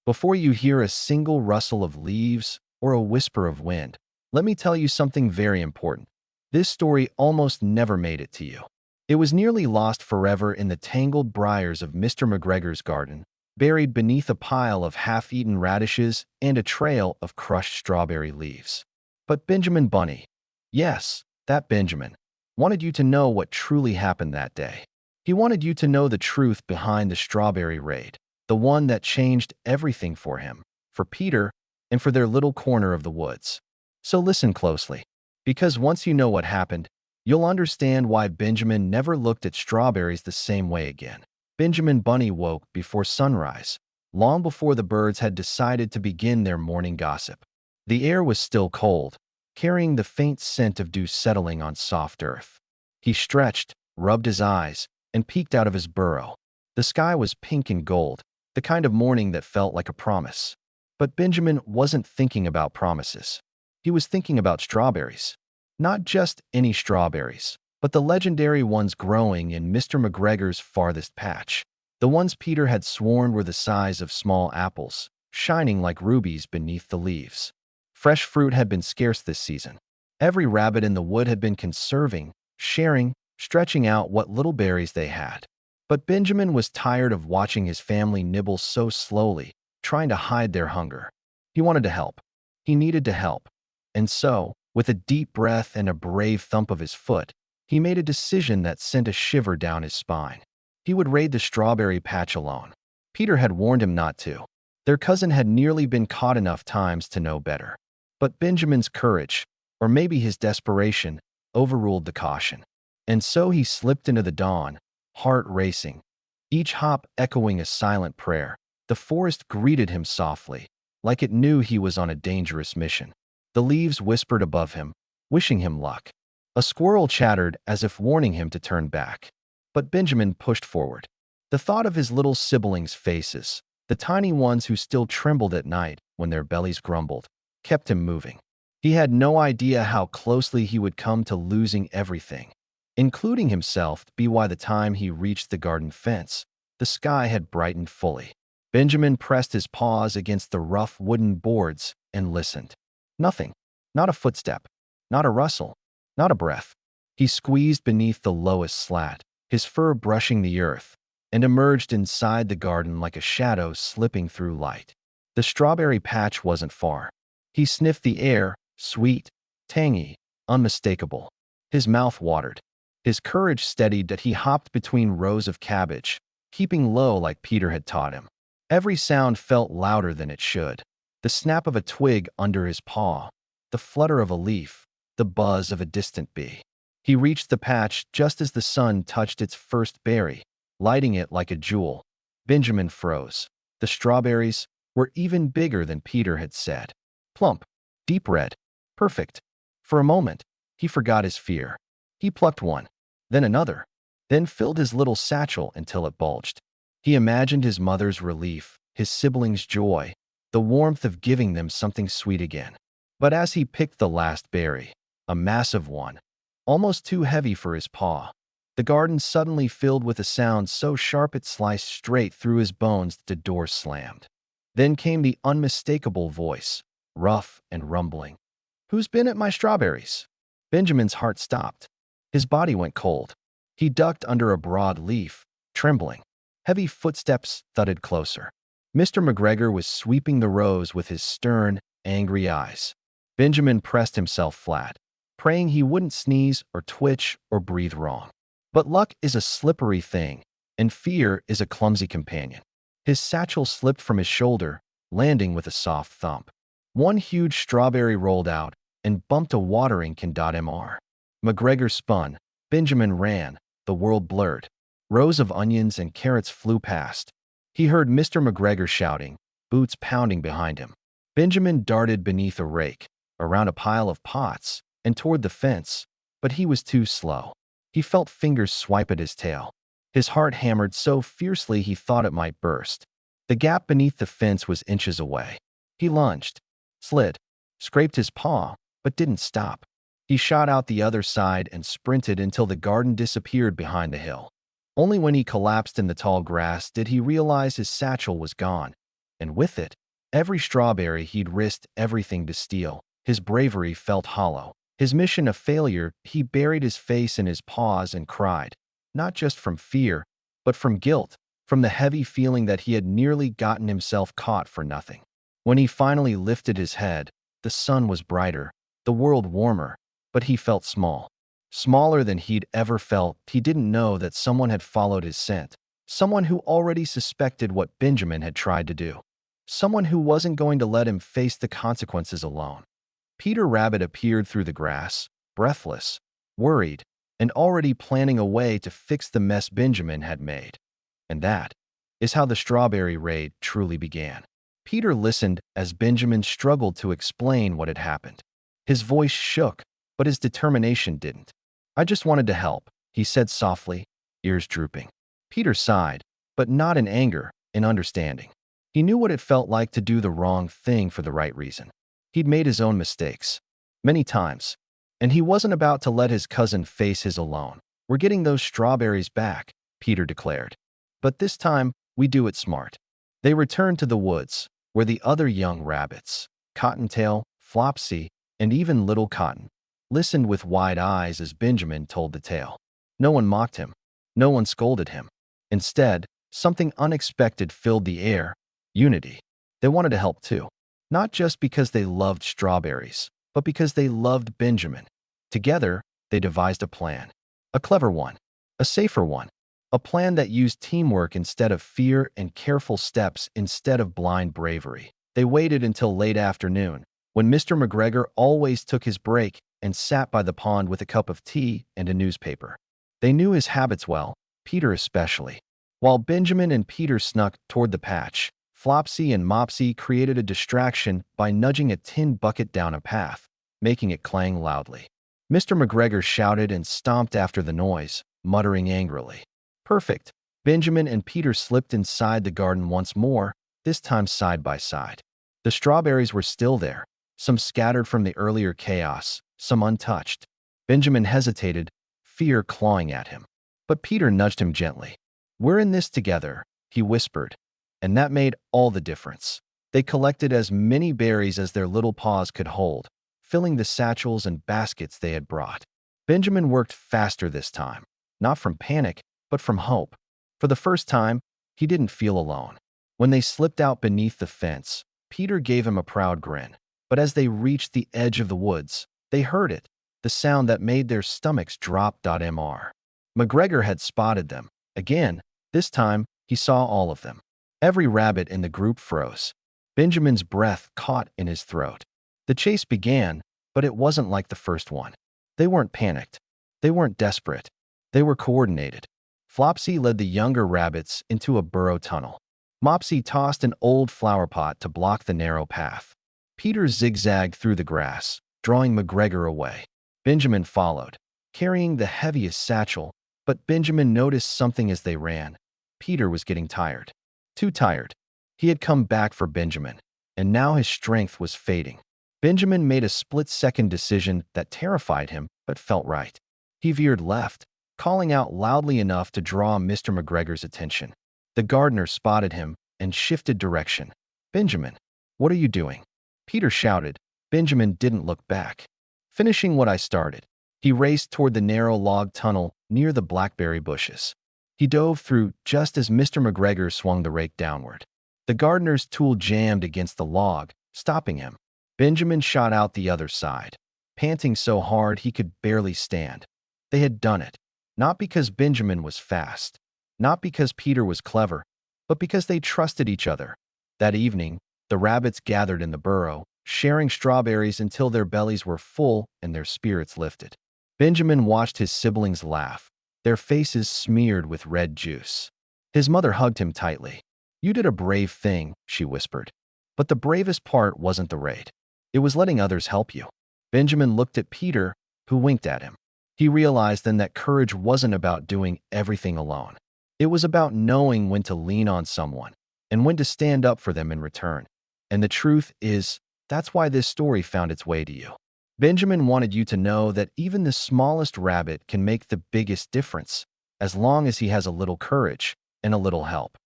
Before you hear a single rustle of leaves or a whisper of wind, let me tell you something very important. This story almost never made it to you. It was nearly lost forever in the tangled briars of Mr. McGregor's garden, buried beneath a pile of half-eaten radishes and a trail of crushed strawberry leaves. But Benjamin Bunny, yes, that Benjamin, wanted you to know what truly happened that day. He wanted you to know the truth behind the strawberry raid, the one that changed everything for him, for Peter, and for their little corner of the woods. So listen closely, because once you know what happened, you'll understand why Benjamin never looked at strawberries the same way again. Benjamin Bunny woke before sunrise, long before the birds had decided to begin their morning gossip. The air was still cold, carrying the faint scent of dew settling on soft earth. He stretched, rubbed his eyes, and peeked out of his burrow. The sky was pink and gold, the kind of morning that felt like a promise. But Benjamin wasn't thinking about promises. He was thinking about strawberries. Not just any strawberries, but the legendary ones growing in Mr. McGregor's farthest patch. The ones Peter had sworn were the size of small apples, shining like rubies beneath the leaves. Fresh fruit had been scarce this season. Every rabbit in the wood had been conserving, sharing, stretching out what little berries they had. But Benjamin was tired of watching his family nibble so slowly, trying to hide their hunger. He wanted to help. He needed to help. And so, with a deep breath and a brave thump of his foot, he made a decision that sent a shiver down his spine. He would raid the strawberry patch alone. Peter had warned him not to. Their cousin had nearly been caught enough times to know better. But Benjamin's courage, or maybe his desperation, overruled the caution. And so he slipped into the dawn, heart racing, each hop echoing a silent prayer. The forest greeted him softly, like it knew he was on a dangerous mission. The leaves whispered above him, wishing him luck. A squirrel chattered as if warning him to turn back. But Benjamin pushed forward. The thought of his little siblings' faces, the tiny ones who still trembled at night when their bellies grumbled, kept him moving. He had no idea how closely he would come to losing everything, including himself. By the time he reached the garden fence, the sky had brightened fully. Benjamin pressed his paws against the rough wooden boards and listened. Nothing. Not a footstep. Not a rustle. Not a breath. He squeezed beneath the lowest slat, his fur brushing the earth, and emerged inside the garden like a shadow slipping through light. The strawberry patch wasn't far. He sniffed the air, sweet, tangy, unmistakable. His mouth watered. His courage steadied that he hopped between rows of cabbage, keeping low like Peter had taught him. Every sound felt louder than it should. The snap of a twig under his paw, the flutter of a leaf, the buzz of a distant bee. He reached the patch just as the sun touched its first berry, lighting it like a jewel. Benjamin froze. The strawberries were even bigger than Peter had said. Plump, deep red, perfect. For a moment, he forgot his fear. He plucked one, then another, then filled his little satchel until it bulged. He imagined his mother's relief, his siblings' joy, the warmth of giving them something sweet again. But as he picked the last berry, a massive one, almost too heavy for his paw, the garden suddenly filled with a sound so sharp it sliced straight through his bones. The door slammed. Then came the unmistakable voice, rough and rumbling. "Who's been at my strawberries?" Benjamin's heart stopped. His body went cold. He ducked under a broad leaf, trembling. Heavy footsteps thudded closer. Mr. McGregor was sweeping the rows with his stern, angry eyes. Benjamin pressed himself flat, praying he wouldn't sneeze or twitch or breathe wrong. But luck is a slippery thing, and fear is a clumsy companion. His satchel slipped from his shoulder, landing with a soft thump. One huge strawberry rolled out and bumped a watering can. Mr. McGregor spun. Benjamin ran. The world blurred. Rows of onions and carrots flew past. He heard Mr. McGregor shouting, boots pounding behind him. Benjamin darted beneath a rake, around a pile of pots, and toward the fence, but he was too slow. He felt fingers swipe at his tail. His heart hammered so fiercely he thought it might burst. The gap beneath the fence was inches away. He lunged, slid, scraped his paw, but didn't stop. He shot out the other side and sprinted until the garden disappeared behind the hill. Only when he collapsed in the tall grass did he realize his satchel was gone, And with it, every strawberry he'd risked everything to steal. His bravery felt hollow. His mission a failure, he buried his face in his paws and cried, not just from fear, but from guilt, from the heavy feeling that he had nearly gotten himself caught for nothing. When he finally lifted his head, the sun was brighter, the world warmer, but he felt small. Smaller than he'd ever felt. He didn't know that someone had followed his scent, someone who already suspected what Benjamin had tried to do, someone who wasn't going to let him face the consequences alone. Peter Rabbit appeared through the grass, breathless, worried, and already planning a way to fix the mess Benjamin had made. And that is how the strawberry raid truly began. Peter listened as Benjamin struggled to explain what had happened. His voice shook, but his determination didn't. "I just wanted to help," he said softly, ears drooping. Peter sighed, but not in anger, in understanding. He knew what it felt like to do the wrong thing for the right reason. He'd made his own mistakes, many times, and he wasn't about to let his cousin face his alone. "We're getting those strawberries back," Peter declared. "But this time, we do it smart." They returned to the woods, where the other young rabbits, Cottontail, Flopsy, and even Little Cotton, listened with wide eyes as Benjamin told the tale. No one mocked him. No one scolded him. Instead, something unexpected filled the air: unity. They wanted to help too. Not just because they loved strawberries, but because they loved Benjamin. Together, they devised a plan. A clever one. A safer one. A plan that used teamwork instead of fear and careful steps instead of blind bravery. They waited until late afternoon, when Mr. McGregor always took his break, and sat by the pond with a cup of tea and a newspaper. They knew his habits well, Peter especially. While Benjamin and Peter snuck toward the patch, Flopsy and Mopsy created a distraction by nudging a tin bucket down a path, making it clang loudly. Mr. McGregor shouted and stomped after the noise, muttering angrily. Perfect. Benjamin and Peter slipped inside the garden once more, this time side by side. The strawberries were still there, some scattered from the earlier chaos, some untouched. Benjamin hesitated, fear clawing at him. But Peter nudged him gently. "We're in this together," he whispered, and that made all the difference. They collected as many berries as their little paws could hold, filling the satchels and baskets they had brought. Benjamin worked faster this time, not from panic, but from hope. For the first time, he didn't feel alone. When they slipped out beneath the fence, Peter gave him a proud grin. But as they reached the edge of the woods, they heard it, the sound that made their stomachs drop. Mr. McGregor had spotted them. Again, this time, he saw all of them. Every rabbit in the group froze. Benjamin's breath caught in his throat. The chase began, but it wasn't like the first one. They weren't panicked. They weren't desperate. They were coordinated. Flopsy led the younger rabbits into a burrow tunnel. Mopsy tossed an old flower pot to block the narrow path. Peter zigzagged through the grass, drawing McGregor away. Benjamin followed, carrying the heaviest satchel, but Benjamin noticed something as they ran. Peter was getting tired. Too tired. He had come back for Benjamin, and now his strength was fading. Benjamin made a split-second decision that terrified him, but felt right. He veered left, calling out loudly enough to draw Mr. McGregor's attention. The gardener spotted him and shifted direction. "Benjamin, what are you doing?" Peter shouted. Benjamin didn't look back. "Finishing what I started." He raced toward the narrow log tunnel near the blackberry bushes. He dove through just as Mr. McGregor swung the rake downward. The gardener's tool jammed against the log, stopping him. Benjamin shot out the other side, panting so hard he could barely stand. They had done it, not because Benjamin was fast, not because Peter was clever, but because they trusted each other. That evening, the rabbits gathered in the burrow, sharing strawberries until their bellies were full and their spirits lifted. Benjamin watched his siblings laugh, their faces smeared with red juice. His mother hugged him tightly. "You did a brave thing," she whispered. But the bravest part wasn't the raid. It was letting others help you. Benjamin looked at Peter, who winked at him. He realized then that courage wasn't about doing everything alone. It was about knowing when to lean on someone and when to stand up for them in return. And the truth is, that's why this story found its way to you. Benjamin wanted you to know that even the smallest rabbit can make the biggest difference, as long as he has a little courage and a little help.